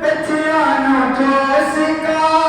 بچیاں نو جو سکھاوے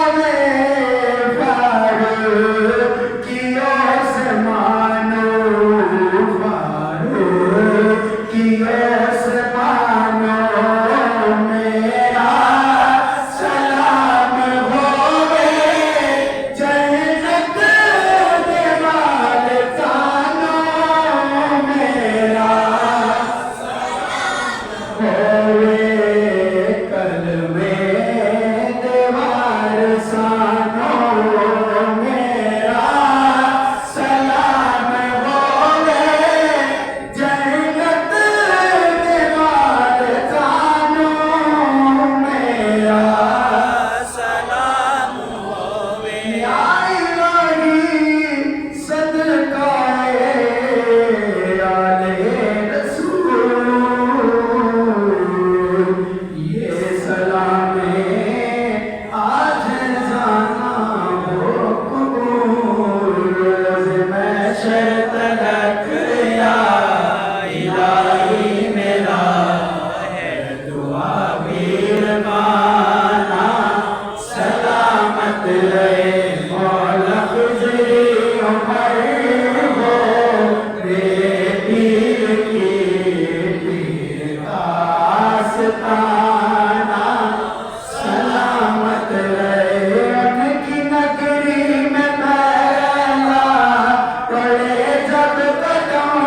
رہے مولا خضری عمر ہو میرے پیر کی پیر آستانہ سلامت رہے ان کی نگری میں پہلا پڑے جب قدم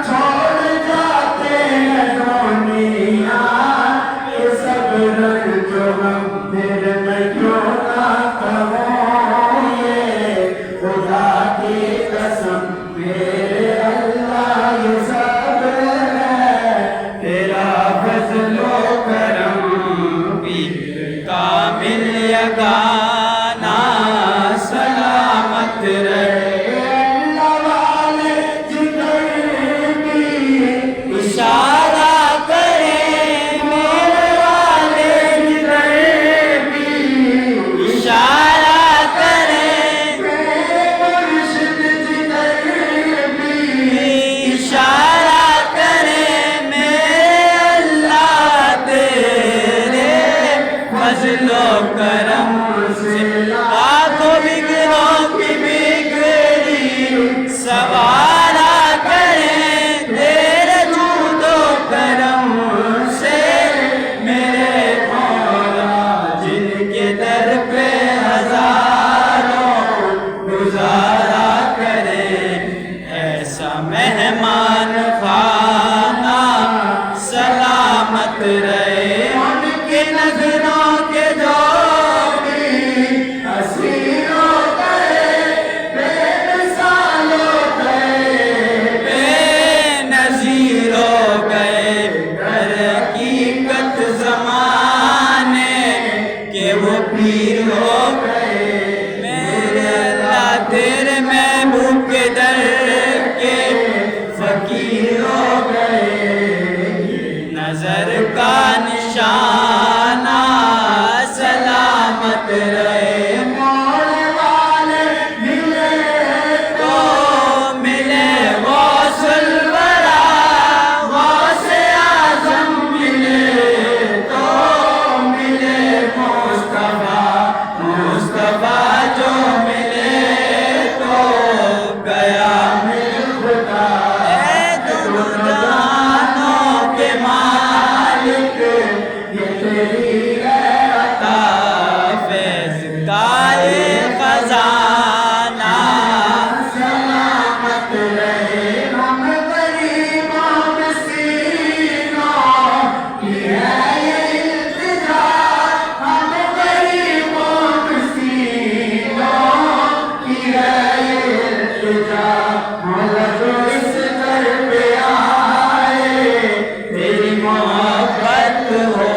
چھوڑ جاتے ہیں دنیا یہ سب رنگ جو ہم پھر میں کیوں نہ کہوں یہ خدا کی قسم میرے اللہ یہ سب ہے تیرا فضل و کرم پیر کامل یگانہ سلامت رہے اللہ والے جدھر بھی اشارہ کریں میرے والے جدھر بھی اشارہ کریں میرے مرشد جدھر بھی اشارہ کریں میرے اللہ تیرے فضل و کرم سے لاکھوں بگڑوں کی بگڑی سوارا کریں تیرے جود و کرم سے میرے مولا جن کے در پہ ہزاروں گزارا کریں ایسا مہمان خانہ سلامت رہے ان کی نظروں کے جو بھی حسین ہو گئے بے مثال ہو گئے بے نظیر ہو گئے در حقیقت زمانے کہ وہ پیر ہو گئے میرے اللہ تیرے محبوب کے در کے فقیر ہو گئے نظر کا نشانہ سلامت رہے مولا والے ملے تو ملے غوث الورا غوث اعظم ملے تو ملے مصطفیٰ مصطفیٰ جو ملے تو گیا مل خدا اے دو جہانوں کے مالک یہ تیری ہے عطا فیض کا یہ خزانہ سلامت رہے ہم غریبوں مسکینوں کی ہے یہ التجا ہم غریبوں مسکینوں کی ہے یہ التجا مولا جو اس در پہ آئے تیری محبت ہو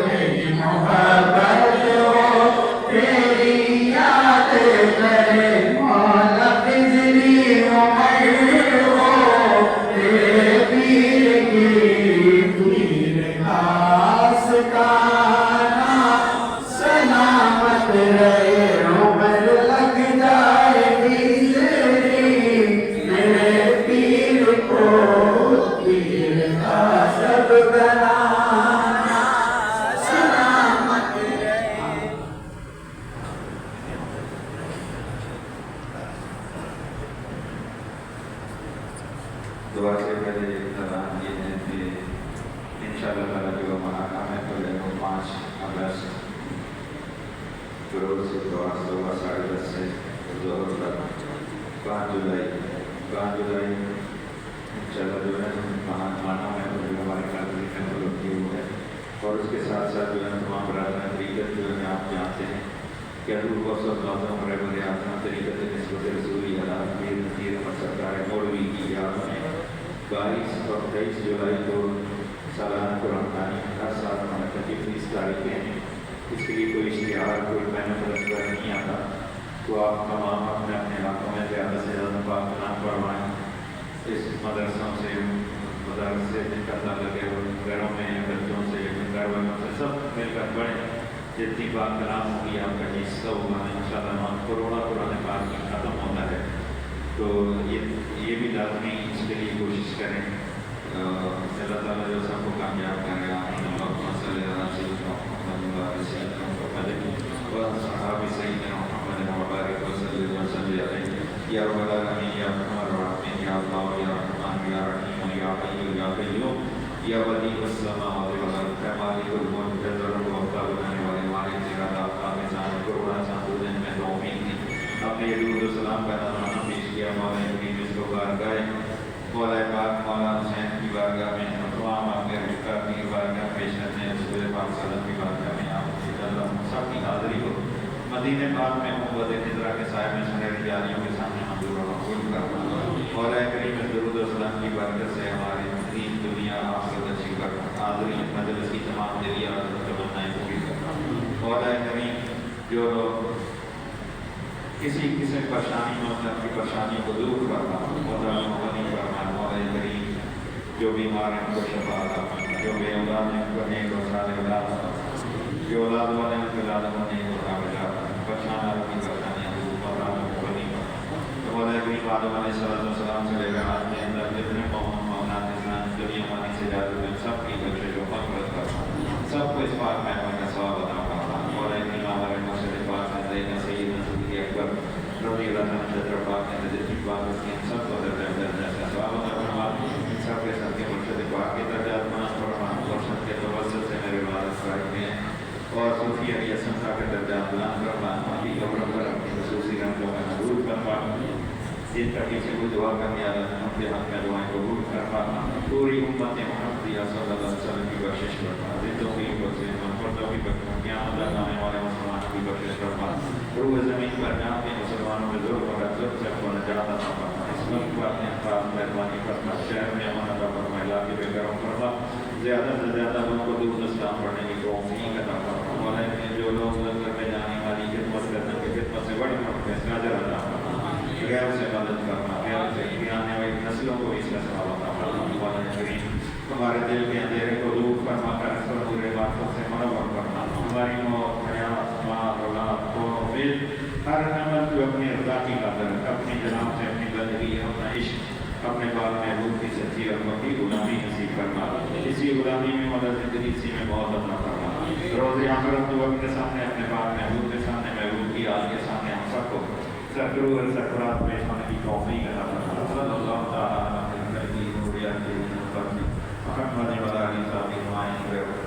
تیری محبت ہو تیری یاد کرے مولا خضری عمر ہو تیرے پیر کی پیر آستانہ سلامت رہے عمر لگ جائے خضری میرے پیر کو پیر کا سب بنانا سلامت رہے دعا سے پہلے اعلان یہ ہے کہ انشاءاللہ تعالیٰ جو ہمارا کام ہے پہلے وہ 5 اگست روز سے دعا صبح 10:30 سے ظہر تک 5 جولائی انشاءاللہ جو ہے مانا ہے تو جو ہمارے کاتولیک ہیں وہ لوگ کیے ہوئے ہیں اور اس کے ساتھ ساتھ جو ہے تمام برادران طریقت جو ہے آپ جانتے ہیں کہ حضور کو صلی اللہ علیہ وسلم اعظم طریقت نسبت رسولی علیہ پیر نذیر احمد سرکار مولوی کی یاد میں 22 اور 23 جولائی کو سالانہ قرآن خوانی ہر سال منعقد کی 30 تاریخیں ہیں اس کے لیے کوئی اشتہار کوئی بین الاقوامی نہیں آتا تو آپ تمام اپنے اپنے علاقوں میں زیادہ سے زیادہ پاک کلام پڑھوائیں اس مدرسوں سے مدارس سے جن کا تعلق ہے گھروں میں بچوں سے گھر والوں سے سب مل کر پڑھیں جتنی پاک کلام ہوگی آپ کا حصہ ہوگا انشاءاللہ کروڑا قرآن پاک میں ختم ہوتا ہے تو یہ بھی لازمی اس کے لیے کوشش کریں اللہ تعالیٰ جو سب کو کامیاب کرے صحیح یا رب العالمین یا ارحم الراحمین یا اللہ یا رحمان یا رحیم یا حی یا قیوم یا بدیع السماوات والارض اے مالک الملک جل وعلا بنانے والے مالک تیرا داتا نظام قرآن ساتھ میں توفیق دی اپنے درود و سلام کا نذرانہ پیش کیا مولا کریم اس کو بارگاہ مولا پاک مولا حسین کی بارگاہ میں تمام آپ کے رشتہ کی بارگاہ پیش کرتے ہیں رسول پاک صلی اللہ علیہ وسلم کی بارگاہ میں آپ کی اللہ سب کی حاضری ہو مدینہ پاک میں محبت خضرا کے سائے میں سنہری جاریوں کے سامنے منظور و مقبول کرنا مولا کریم اس درود و سلام کی برکت سے ہماری دین دنیا آخرت اچھی کرنا حاضری مجلس کی تمام دلی اور تمنائیں پوری کرنا مولا کریم جو لوگ کسی پریشانی میں ہوتے ہیں اپنی پریشانیوں کو دور کرنا مولا غنی کرنا مولا کریم جو بیمار ہیں ان کو شفا عطا فرما جو بے اولاد ہیں ان کو نیک اور صالح اولاد عطا فرما جو اولاد والے ہیں ان کو اولاد والے نیک اور کامل عطا فرما پریشان آدمی پریشانیاں دور مولا غنی کرنا تو مولا کریم آدم علیہ السلام سے لے کر آج کے اندر جتنے قوم مومنات انسان دنیا مانی سے جاتے ہیں سب کی بخشش و مغفرت کرنا سب کو اس پاک مہمان کا ثواب عطا فرما مولا کریم ہمارے مرشد پاک نے دینا سیدنا صدیق اکبر رضی اللہ عنہ صدر پاک نے تجربی پاک اس کی سب کو درجہ کا ثواب عطا فرما سب کے ساتھ کے مرشد پاک کے درجات بنا فرما مرشد کے توسط سے میرے والد صاحب ہیں اور صوفی علی حسن صاحب کے درجات بلند فرما علی قبر پر اپنی خصوصی رحمتوں میں مقبول فرما جن کا کسی کو دعا کرنے والا ہے ان کے حق میں دعائیں قبول فرما پوری امت محمدیہ صلی اللہ علیہ وسلم کی بخشش فرما زندوں کی بخشش مردوں کی بخشش قیامت تک آنے والے مسلمانوں کی بخشش فرما روح زمین پر جہاں پہ مسلمانوں میں ظلم اور ظلم سے کو نجات عطا فرما اس ملک کو اپنے انفاق مہربانی فرما شہر میں امن عطا فرما علاقے میں کرم فرما زیادہ سے زیادہ لوگوں کو دور اسلام پڑھنے کی توفیق عطا فرما مولا جو لوگ لنگر میں جانے والی خدمت کرنے کی خدمت سے بڑھ کر اس کا اجر عطا فرما غیر سے مدد کرنا غیر سے آنے والی نسلوں کو اس کا ثواب عطا فرما مولا کریم ہمارے دل کے اندھیرے کو دور فرما کر اس پر پورے باتوں سے منور کرنا ہماری موت حیات مال اولاد کو بل ہر عمل کو اپنی رضا کی قدر اپنی جناب سے اپنی بندگی اپنا عشق اپنے بال محبوب کی سچی اور پکی غلامی نصیب کرنا اسی غلامی میں مدد زندگی اسی میں بہت عطا فرما روز آخرت تو اپنے سامنے اپنے بال محبوب کے سامنے محبوب کی آل کے سامنے ہم سب کو سکرو اور سکرات پیش ہونے کی توفیق عطا فرما صلی اللہ تعالی علیہ وسلم محمد وعلی آلہ وصحبہ